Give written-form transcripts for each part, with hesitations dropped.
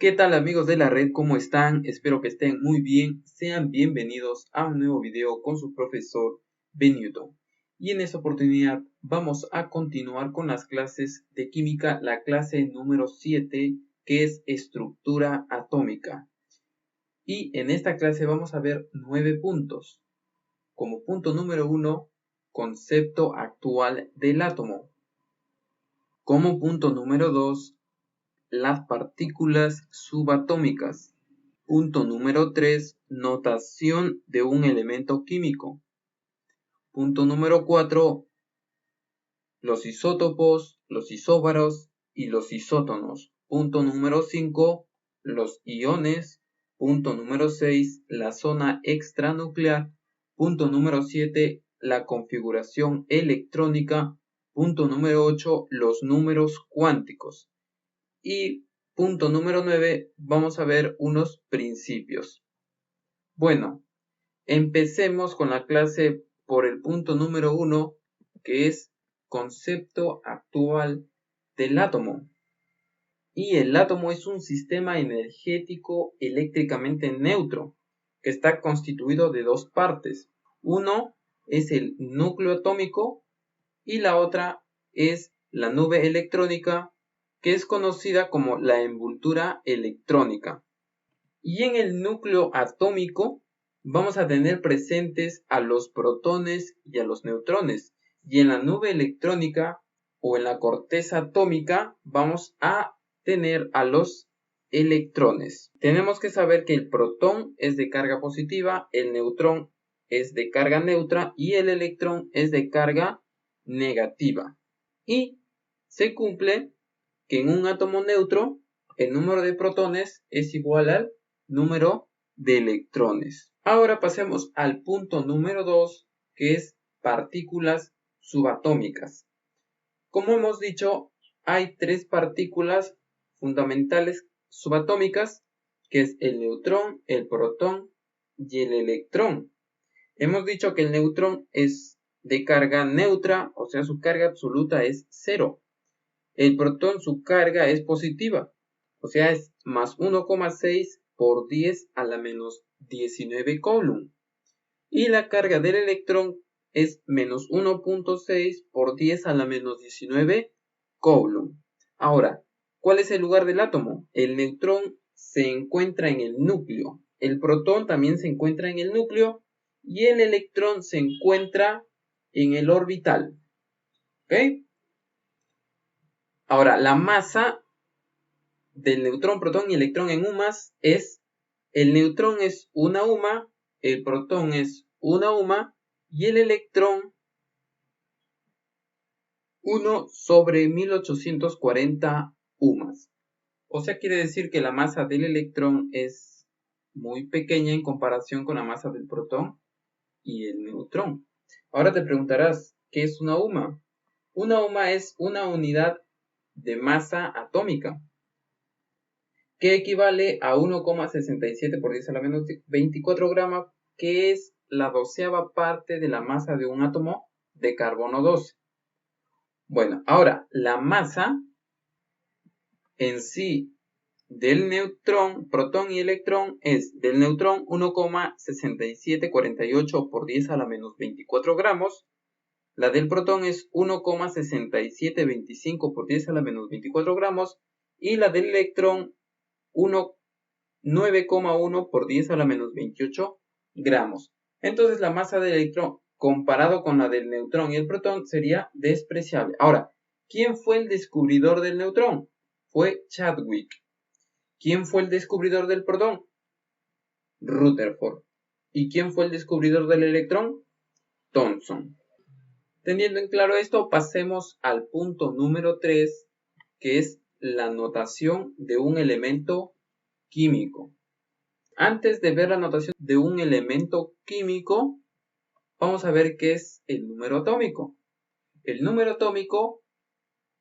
¿Qué tal amigos de la red? ¿Cómo están? Espero que estén muy bien. Sean bienvenidos a un nuevo video con su profesor Ben Newton. Y en esta oportunidad vamos a continuar con las clases de química, la clase número 7, que es estructura atómica. Y en esta clase vamos a ver 9 puntos. Como punto número 1, concepto actual del átomo. Como punto número 2, las partículas subatómicas. Punto número 3, notación de un elemento químico. Punto número 4, los isótopos, los isóbaros y los isótonos. Punto número 5, los iones. Punto número 6, la zona extranuclear. Punto número 7, la configuración electrónica. Punto número 8, los números cuánticos. Y punto número 9, vamos a ver unos principios. Bueno, empecemos con la clase por el punto número 1, que es concepto actual del átomo. Y el átomo es un sistema energético eléctricamente neutro, que está constituido de dos partes. Uno es el núcleo atómico y la otra es la nube electrónica, que es conocida como la envoltura electrónica. Y en el núcleo atómico vamos a tener presentes a los protones y a los neutrones. Y en la nube electrónica o en la corteza atómica vamos a tener a los electrones. Tenemos que saber que el protón es de carga positiva, el neutrón es de carga neutra y el electrón es de carga negativa. Y se cumple que en un átomo neutro el número de protones es igual al número de electrones. Ahora pasemos al punto número 2, que es partículas subatómicas. Como hemos dicho, hay tres partículas fundamentales subatómicas, que es el neutrón, el protón y el electrón. Hemos dicho que el neutrón es de carga neutra, o sea, su carga absoluta es 0. El protón, su carga es positiva, o sea, es más 1,6 por 10 a la menos 19 coulomb. Y la carga del electrón es menos 1,6 por 10 a la menos 19 coulomb. Ahora, ¿cuál es el lugar del átomo? El neutrón se encuentra en el núcleo, el protón también se encuentra en el núcleo y el electrón se encuentra en el orbital. ¿Ok? Ahora, la masa del neutrón, protón y electrón en UMAS es, el neutrón es una UMA, el protón es una UMA y el electrón 1 sobre 1840 UMAS. O sea, quiere decir que la masa del electrón es muy pequeña en comparación con la masa del protón y el neutrón. Ahora te preguntarás, ¿qué es una UMA? Una UMA es una unidad de masa atómica, que equivale a 1,67 por 10 a la menos 24 gramos, que es la 12ª parte de la masa de un átomo de carbono 12. Bueno, ahora la masa en sí del neutrón, protón y electrón es del neutrón 1,6748 por 10 a la menos 24 gramos. La del protón es 1,6725 por 10 a la menos 24 gramos. Y la del electrón 9,1 por 10 a la menos 28 gramos. Entonces la masa del electrón comparado con la del neutrón y el protón sería despreciable. Ahora, ¿quién fue el descubridor del neutrón? Fue Chadwick. ¿Quién fue el descubridor del protón? Rutherford. ¿Y quién fue el descubridor del electrón? Thomson. Teniendo en claro esto, pasemos al punto número 3, que es la notación de un elemento químico. Antes de ver la notación de un elemento químico, vamos a ver qué es el número atómico. El número atómico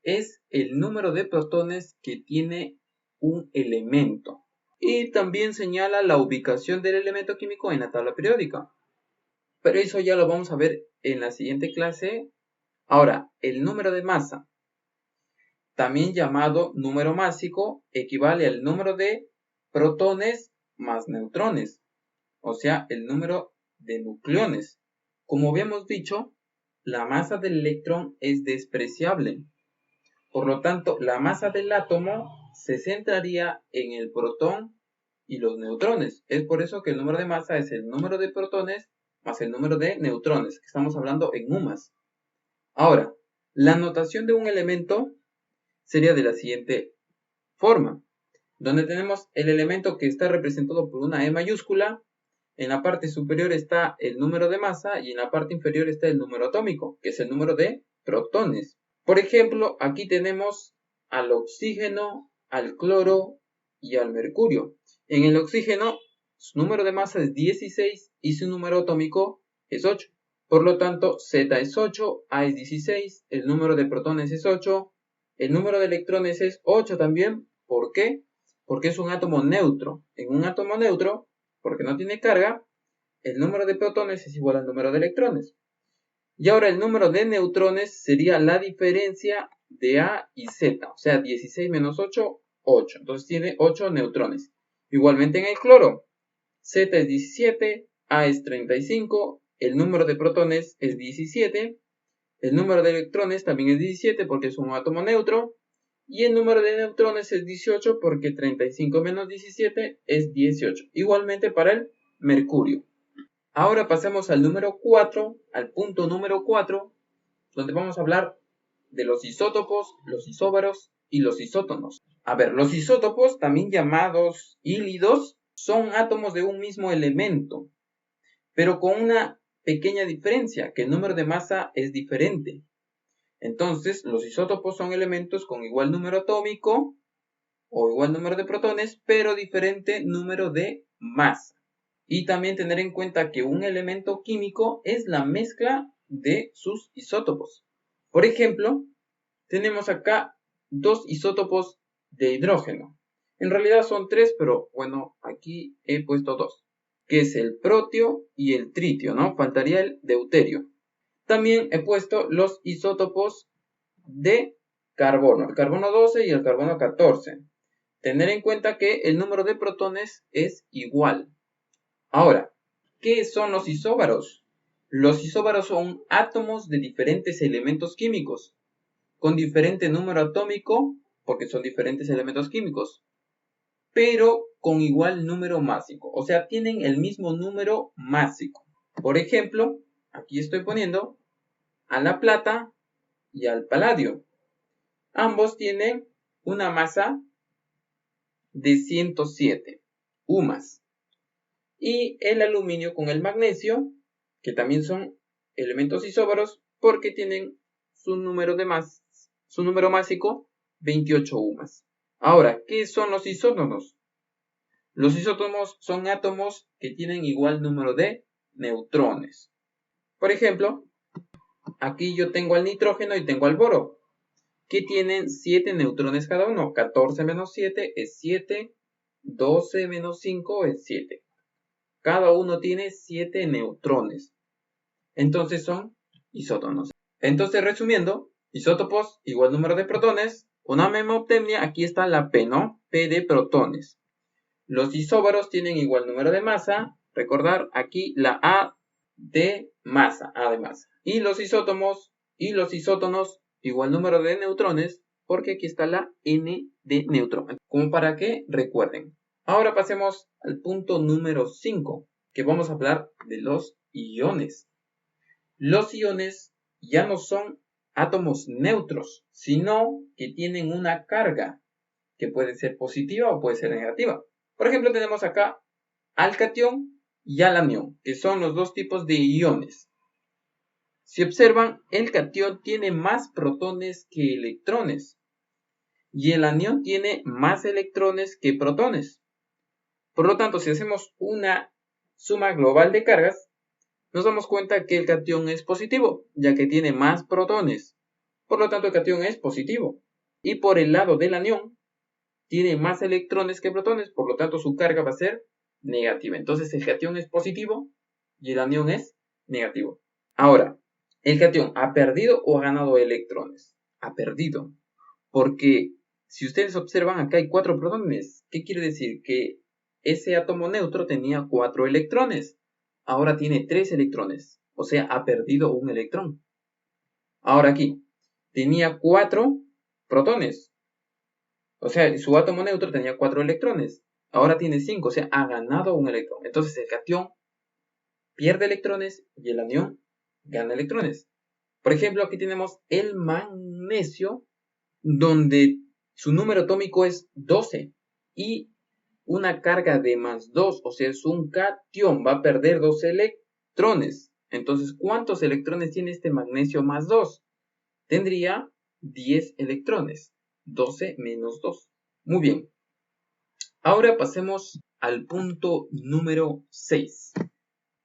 es el número de protones que tiene un elemento. Y también señala la ubicación del elemento químico en la tabla periódica. Pero eso ya lo vamos a ver en la siguiente clase. Ahora, el número de masa, también llamado número másico, equivale al número de protones más neutrones, o sea, el número de nucleones. Como habíamos dicho, la masa del electrón es despreciable. Por lo tanto, la masa del átomo se centraría en el protón y los neutrones. Es por eso que el número de masa es el número de protones más el número de neutrones, que estamos hablando en UMAS. Ahora, la notación de un elemento sería de la siguiente forma, donde tenemos el elemento que está representado por una E mayúscula. En la parte superior está el número de masa y en la parte inferior está el número atómico, que es el número de protones. Por ejemplo, aquí tenemos al oxígeno, al cloro y al mercurio. En el oxígeno, su número de masa es 16 y su número atómico es 8. Por lo tanto, Z es 8, A es 16, el número de protones es 8, el número de electrones es 8 también. ¿Por qué? Porque es un átomo neutro. En un átomo neutro, porque no tiene carga, el número de protones es igual al número de electrones. Y ahora el número de neutrones sería la diferencia de A y Z. O sea, 16 menos 8, 8. Entonces tiene 8 neutrones. Igualmente en el cloro, Z es 17, A es 35, el número de protones es 17, el número de electrones también es 17 porque es un átomo neutro, y el número de neutrones es 18 porque 35 menos 17 es 18. Igualmente para el mercurio. Ahora pasemos al número 4, al punto número 4, donde vamos a hablar de los isótopos, los isóbaros y los isótonos. A ver, los isótopos, también llamados hílidos, son átomos de un mismo elemento, pero con una pequeña diferencia, que el número de masa es diferente. Entonces, los isótopos son elementos con igual número atómico o igual número de protones, pero diferente número de masa. Y también tener en cuenta que un elemento químico es la mezcla de sus isótopos. Por ejemplo, tenemos acá dos isótopos de hidrógeno. En realidad son tres, pero bueno, aquí he puesto dos, que es el protio y el tritio, ¿no? Faltaría el deuterio. También he puesto los isótopos de carbono, el carbono 12 y el carbono 14. Tener en cuenta que el número de protones es igual. Ahora, ¿qué son los isóbaros? Los isóbaros son átomos de diferentes elementos químicos, con diferente número atómico, porque son diferentes elementos químicos, pero con igual número másico, o sea, tienen el mismo número másico. Por ejemplo, aquí estoy poniendo a la plata y al paladio. Ambos tienen una masa de 107 UMAS. Y el aluminio con el magnesio, que también son elementos isóbaros porque tienen su número másico 28 UMAS. Ahora, ¿qué son los isótonos? Los isótonos son átomos que tienen igual número de neutrones. Por ejemplo, aquí yo tengo al nitrógeno y tengo al boro, que tienen 7 neutrones cada uno. 14 menos 7 es 7, 12 menos 5 es 7. Cada uno tiene 7 neutrones. Entonces son isótonos. Entonces, resumiendo, isótopos igual número de protones. Una memoptemia, aquí está la P, ¿no? P de protones. Los isóbaros tienen igual número de masa. Recordar aquí la A de masa, A de masa. Y los isótomos y los isótonos igual número de neutrones, porque aquí está la N de neutro. Como para que recuerden. Ahora pasemos al punto número 5, que vamos a hablar de los iones. Los iones ya no son átomos neutros, sino que tienen una carga, que puede ser positiva o puede ser negativa. Por ejemplo, tenemos acá al catión y al anión, que son los dos tipos de iones. Si observan, el catión tiene más protones que electrones, y el anión tiene más electrones que protones. Por lo tanto, si hacemos una suma global de cargas, nos damos cuenta que el catión es positivo, ya que tiene más protones. Por lo tanto, el catión es positivo. Y por el lado del anión, tiene más electrones que protones, por lo tanto, su carga va a ser negativa. Entonces, el catión es positivo y el anión es negativo. Ahora, ¿el catión ha perdido o ha ganado electrones? Ha perdido. Porque si ustedes observan, acá hay 4 protones. ¿Qué quiere decir? Que ese átomo neutro tenía 4 electrones. Ahora tiene 3 electrones. O sea, ha perdido un electrón. Ahora aquí, tenía 4 protones. O sea, su átomo neutro tenía 4 electrones. Ahora tiene 5, o sea, ha ganado un electrón. Entonces el catión pierde electrones y el anión gana electrones. Por ejemplo, aquí tenemos el magnesio, donde su número atómico es 12 y una carga de +2, o sea, es un catión, va a perder 2 electrones. Entonces, ¿cuántos electrones tiene este magnesio +2? Tendría 10 electrones. 12 menos 2. Muy bien. Ahora pasemos al punto número 6,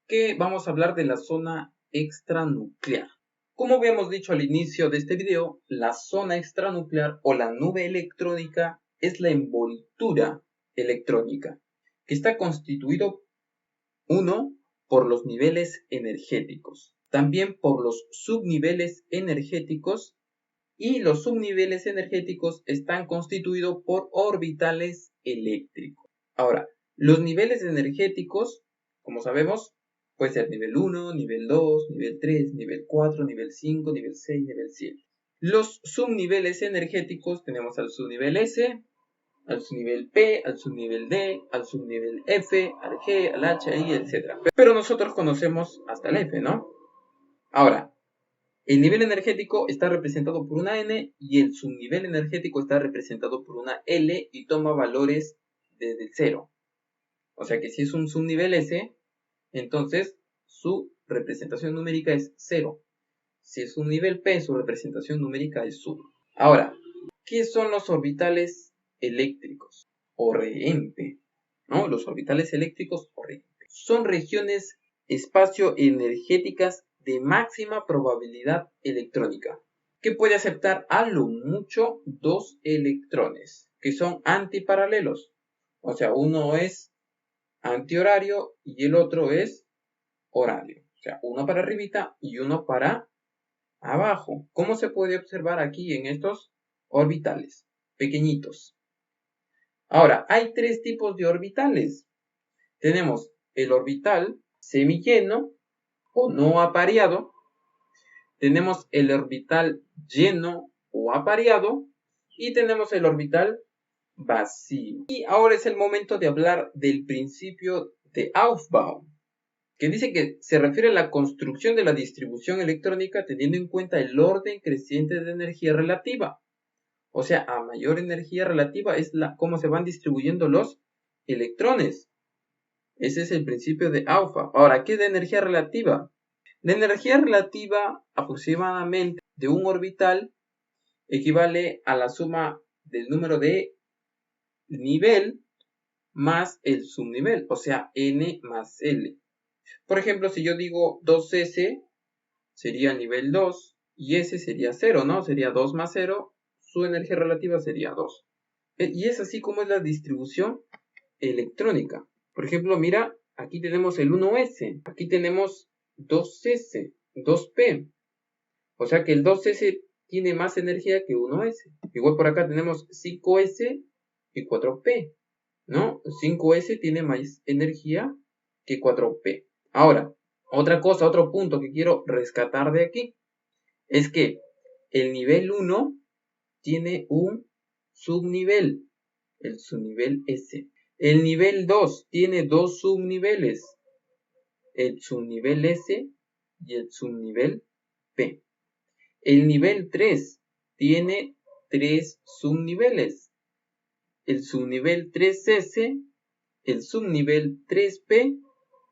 que vamos a hablar de la zona extranuclear. Como habíamos dicho al inicio de este video, la zona extranuclear o la nube electrónica es la envoltura electrónica, que está constituido, uno, por los niveles energéticos, también por los subniveles energéticos, y los subniveles energéticos están constituidos por orbitales eléctricos. Ahora, los niveles energéticos, como sabemos, puede ser nivel 1, nivel 2, nivel 3, nivel 4, nivel 5, nivel 6, nivel 7. Los subniveles energéticos tenemos al subnivel S, al subnivel P, al subnivel D, al subnivel F, al G, al H, I, etc. Pero nosotros conocemos hasta el F, ¿no? Ahora, el nivel energético está representado por una N y el subnivel energético está representado por una L y toma valores desde el 0. O sea que si es un subnivel S, entonces su representación numérica es 0. Si es un nivel P, su representación numérica es 1. Ahora, ¿qué son los orbitales eléctricos o RENPE? ¿No? Los orbitales eléctricos o RENPE son regiones espacio-energéticas de máxima probabilidad electrónica, que puede aceptar a lo mucho 2 electrones, que son antiparalelos. O sea, uno es antihorario y el otro es horario. O sea, uno para arribita y uno para abajo. ¿Cómo se puede observar aquí en estos orbitales pequeñitos? Ahora, hay 3 tipos de orbitales. Tenemos el orbital semilleno o no apareado. Tenemos el orbital lleno o apareado. Y tenemos el orbital vacío. Y ahora es el momento de hablar del principio de Aufbau, que dice que se refiere a la construcción de la distribución electrónica teniendo en cuenta el orden creciente de energía relativa. O sea, a mayor energía relativa es cómo se van distribuyendo los electrones. Ese es el principio de Aufbau. Ahora, ¿qué es de energía relativa? La energía relativa aproximadamente de un orbital equivale a la suma del número de nivel más el subnivel, o sea, n más l. Por ejemplo, si yo digo 2s, sería nivel 2, y s sería 0, ¿no? Sería 2 más 0, su energía relativa sería 2. Y es así como es la distribución electrónica. Por ejemplo, mira, aquí tenemos el 1s, aquí tenemos 2s, 2p. O sea que el 2s tiene más energía que 1s. Igual por acá tenemos 5s y 4p, ¿no? 5s tiene más energía que 4p. Ahora, otra cosa, otro punto que quiero rescatar de aquí es que el nivel 1 tiene un subnivel, el subnivel S. El nivel 2 tiene 2 subniveles, el subnivel S y el subnivel P. El nivel 3 tiene 3 subniveles, el subnivel 3S, el subnivel 3P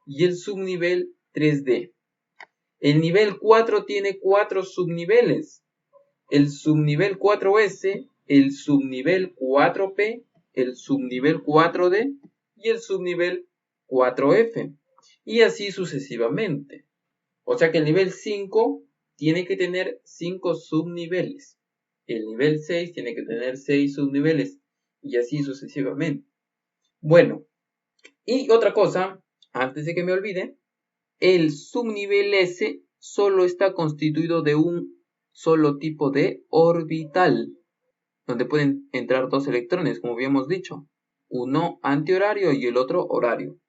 y el subnivel 3D. El nivel 4 tiene 4 subniveles, el subnivel 4S, el subnivel 4P, el subnivel 4D y el subnivel 4F, y así sucesivamente. O sea que el nivel 5 tiene que tener 5 subniveles, el nivel 6 tiene que tener 6 subniveles, y así sucesivamente. Bueno, y otra cosa, antes de que me olvide, el subnivel S solo está constituido de un solo tipo de orbital, donde pueden entrar 2 electrones, como habíamos dicho. uno antihorario y el otro horario.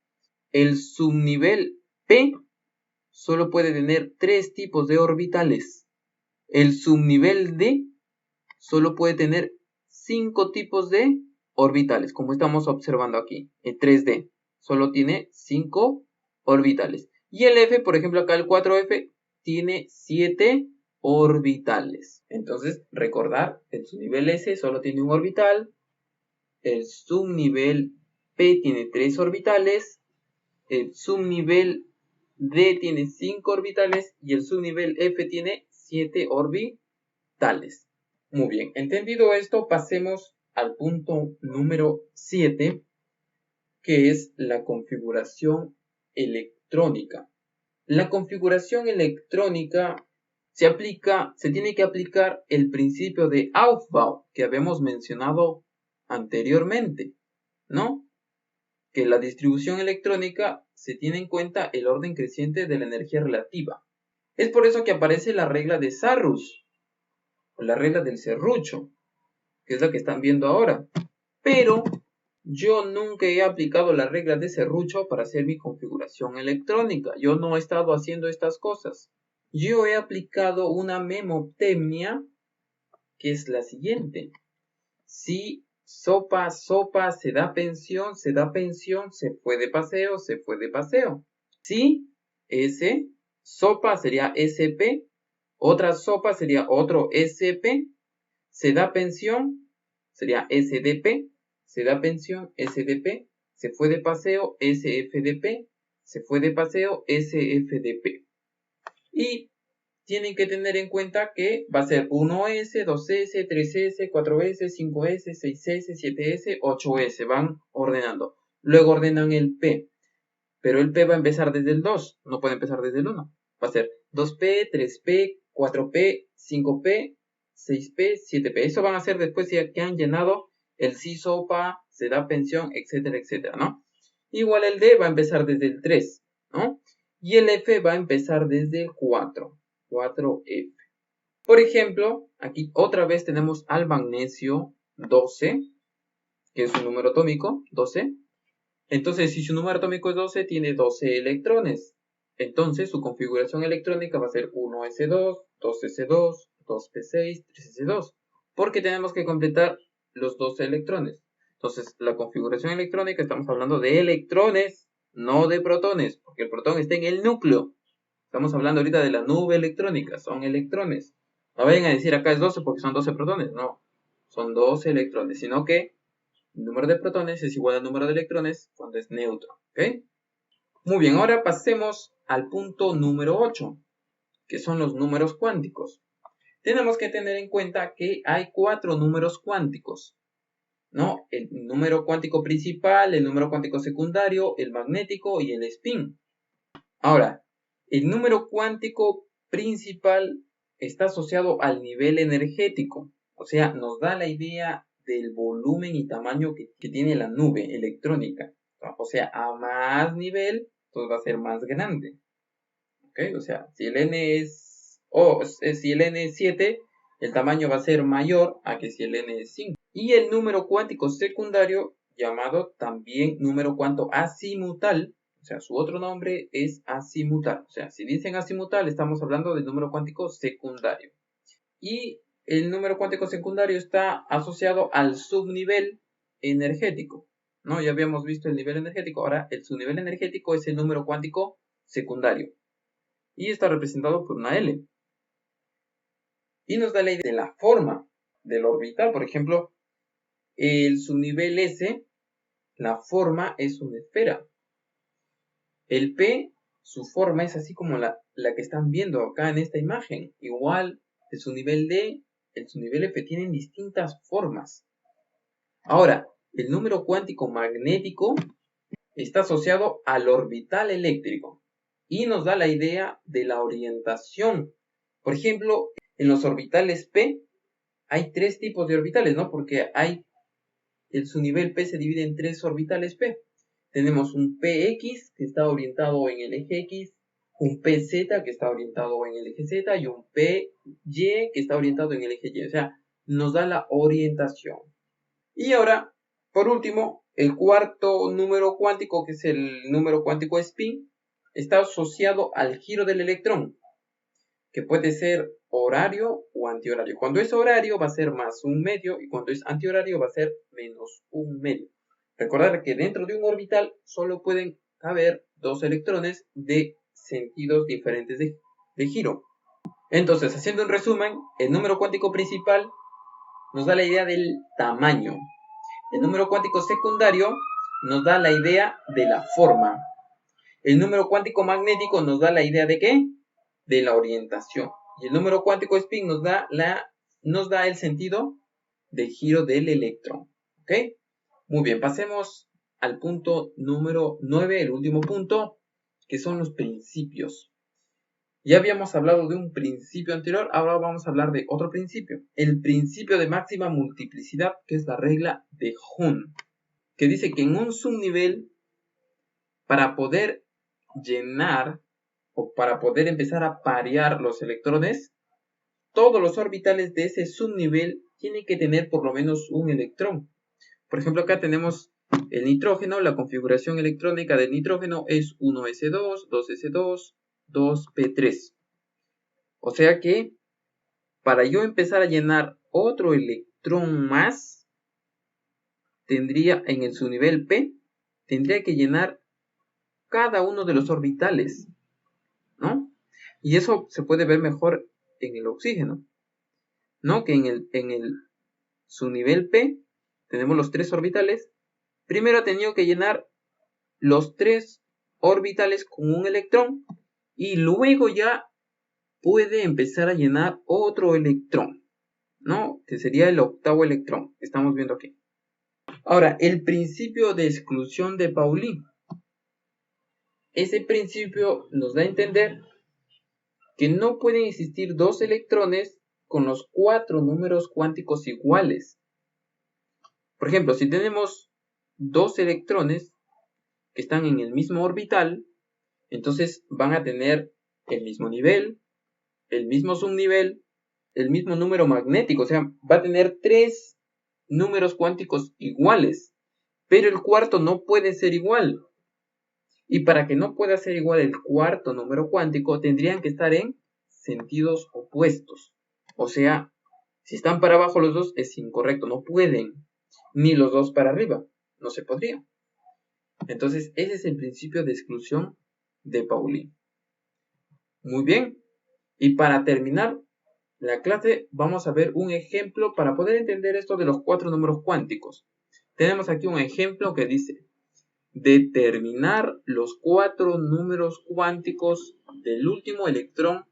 El subnivel P solo puede tener 3 tipos de orbitales. El subnivel D solo puede tener 5 tipos de orbitales, como estamos observando aquí, en 3D. Solo tiene 5 orbitales. Y el F, por ejemplo, acá el 4F, tiene 7 orbitales. Entonces, recordar, el subnivel S solo tiene un orbital, el subnivel P tiene 3 orbitales, el subnivel D tiene 5 orbitales y el subnivel F tiene 7 orbitales. Muy bien, entendido esto, pasemos al punto número 7, que es la configuración electrónica. La configuración electrónica se tiene que aplicar el principio de Aufbau que habíamos mencionado anteriormente, ¿no? Que la distribución electrónica se tiene en cuenta el orden creciente de la energía relativa. Es por eso que aparece la regla de Sarrus, o la regla del serrucho, que es la que están viendo ahora. Pero yo nunca he aplicado la regla de serrucho para hacer mi configuración electrónica. Yo no he estado haciendo estas cosas. Yo he aplicado una memoptemia, que es la siguiente. Si sopa, sopa, se da pensión, se fue de paseo, se fue de paseo. Si S, sopa sería SP, otra sopa sería otro SP, se da pensión sería SDP, se da pensión SDP, se fue de paseo SFDP, se fue de paseo SFDP. Y tienen que tener en cuenta que va a ser 1S, 2S, 3S, 4S, 5S, 6S, 7S, 8S. Van ordenando. Luego ordenan el P. Pero el P va a empezar desde el 2. No puede empezar desde el 1. Va a ser 2P, 3P, 4P, 5P, 6P, 7P. Eso van a ser después ya que han llenado el sí sopa, se da pensión, etcétera, etcétera, ¿no? Igual el D va a empezar desde el 3, ¿no? Y el F va a empezar desde el 4. 4F. Por ejemplo, aquí otra vez tenemos al magnesio 12, que es un número atómico, 12. Entonces, si su número atómico es 12, tiene 12 electrones. Entonces, su configuración electrónica va a ser 1s2, 2s2, 2p6, 3s2. Porque tenemos que completar los 12 electrones. Entonces, la configuración electrónica, estamos hablando de electrones, no de protones, porque el protón está en el núcleo. Estamos hablando ahorita de la nube electrónica, son electrones. No vayan a decir acá es 12 porque son 12 protones, no. Son 12 electrones, sino que el número de protones es igual al número de electrones cuando es neutro, ¿ok? Muy bien, ahora pasemos al punto número 8, que son los números cuánticos. Tenemos que tener en cuenta que hay 4 números cuánticos, ¿no? El número cuántico principal, el número cuántico secundario, el magnético y el spin. Ahora, el número cuántico principal está asociado al nivel energético, o sea, nos da la idea del volumen y tamaño que tiene la nube electrónica. O sea, a más nivel, pues va a ser más grande. ¿Ok? O sea, si el n si el n es 7, el tamaño va a ser mayor a que si el n es 5. Y el número cuántico secundario, llamado también número cuántico azimutal, o sea, su otro nombre es azimutal. O sea, si dicen azimutal, estamos hablando del número cuántico secundario. Y el número cuántico secundario está asociado al subnivel energético, ¿no? Ya habíamos visto el nivel energético. Ahora, el subnivel energético es el número cuántico secundario. Y está representado por una L. Y nos da la idea de la forma del orbital. Por ejemplo, el subnivel S, la forma es una esfera. El P, su forma es así como la que están viendo acá en esta imagen. Igual, el subnivel D, el subnivel F tienen distintas formas. Ahora, el número cuántico magnético está asociado al orbital eléctrico y nos da la idea de la orientación. Por ejemplo, en los orbitales P hay 3 tipos de orbitales, ¿no? Porque el subnivel P se divide en 3 orbitales P. Tenemos un PX que está orientado en el eje X, un PZ que está orientado en el eje Z y un PY que está orientado en el eje Y. O sea, nos da la orientación. Y ahora Por último, el cuarto número cuántico, que es el número cuántico spin, está asociado al giro del electrón, que puede ser horario o antihorario. Cuando es horario va a ser más un medio y cuando es antihorario va a ser menos un medio. Recordar que dentro de un orbital solo pueden caber dos electrones de sentidos diferentes de giro. Entonces, haciendo un resumen, el número cuántico principal nos da la idea del tamaño. El número cuántico secundario nos da la idea de la forma. El número cuántico magnético nos da la idea de ¿qué? De la orientación. Y el número cuántico spin nos da el sentido de giro del electrón. ¿Ok? Muy bien, pasemos al punto número 9, el último punto, que son los principios. Ya habíamos hablado de un principio anterior, ahora vamos a hablar de otro principio. El principio de máxima multiplicidad, que es la regla de Hund, que dice que en un subnivel, para poder llenar o para poder empezar a parear los electrones, todos los orbitales de ese subnivel tienen que tener por lo menos un electrón. Por ejemplo, acá tenemos el nitrógeno, la configuración electrónica del nitrógeno es 1s2, 2s2, 2p3. O sea que para yo empezar a llenar otro electrón más, tendría en el subnivel P, tendría que llenar cada uno de los orbitales, ¿no? Y eso se puede ver mejor en el oxígeno, ¿no? Que en el subnivel P tenemos los tres orbitales. Primero ha tenido que llenar los tres orbitales con un electrón y luego ya puede empezar a llenar otro electrón, ¿no? Que sería el octavo electrón que estamos viendo aquí. Ahora, el principio de exclusión de Pauli. Ese principio nos da a entender que no pueden existir dos electrones con los cuatro números cuánticos iguales. Por ejemplo, si tenemos dos electrones que están en el mismo orbital, entonces van a tener el mismo nivel, el mismo subnivel, el mismo número magnético. O sea, va a tener tres números cuánticos iguales, pero el cuarto no puede ser igual. Y para que no pueda ser igual el cuarto número cuántico, tendrían que estar en sentidos opuestos. O sea, si están para abajo los dos, es incorrecto, no pueden. Ni los dos para arriba, no se podría. Entonces, ese es el principio de exclusión de Pauli. Muy bien. Y para terminar la clase, vamos a ver un ejemplo para poder entender esto de los cuatro números cuánticos. Tenemos aquí un ejemplo que dice: determinar los cuatro números cuánticos del último electrón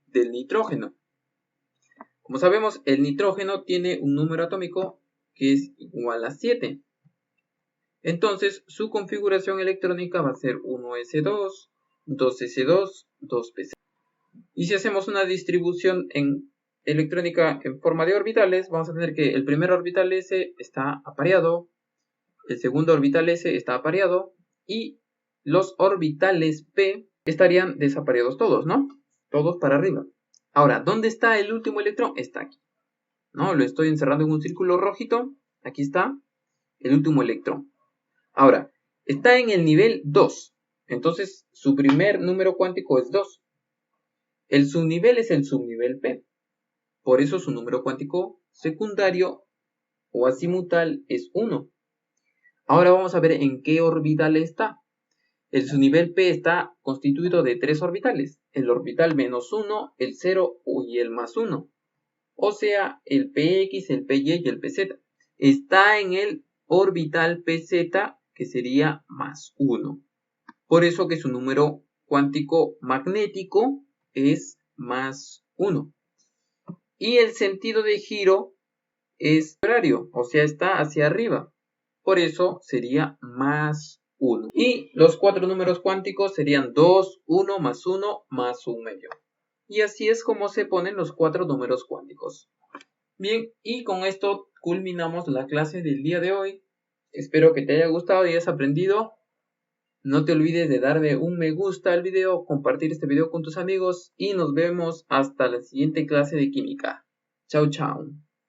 del nitrógeno. Como sabemos, el nitrógeno tiene un número atómico que es igual a 7. Entonces, su configuración electrónica va a ser 1s2, 2s2, 2p6. Y si hacemos una distribución electrónica en forma de orbitales, vamos a tener que el primer orbital S está apareado, el segundo orbital S está apareado y los orbitales P estarían desapareados todos, ¿no? Todos para arriba. Ahora, ¿dónde está el último electrón? Está aquí, ¿no? Lo estoy encerrando en un círculo rojito. Aquí está el último electrón. Ahora, está en el nivel 2. Entonces, su primer número cuántico es 2. El subnivel es el subnivel P. Por eso su número cuántico secundario o azimutal es 1. Ahora vamos a ver en qué orbital está. El subnivel P está constituido de tres orbitales. El orbital -1, el 0 y el +1. O sea, el PX, el PY y el PZ. Está en el orbital PZ, que sería +1. Por eso que su número cuántico magnético es +1. Y el sentido de giro es horario, o sea, está hacia arriba. Por eso sería +1. Y los cuatro números cuánticos serían 2, 1, +1, +1/2. Y así es como se ponen los cuatro números cuánticos. Bien, y con esto culminamos la clase del día de hoy. Espero que te haya gustado y hayas aprendido. No te olvides de darle un me gusta al video, compartir este video con tus amigos y nos vemos hasta la siguiente clase de química. Chao, chao.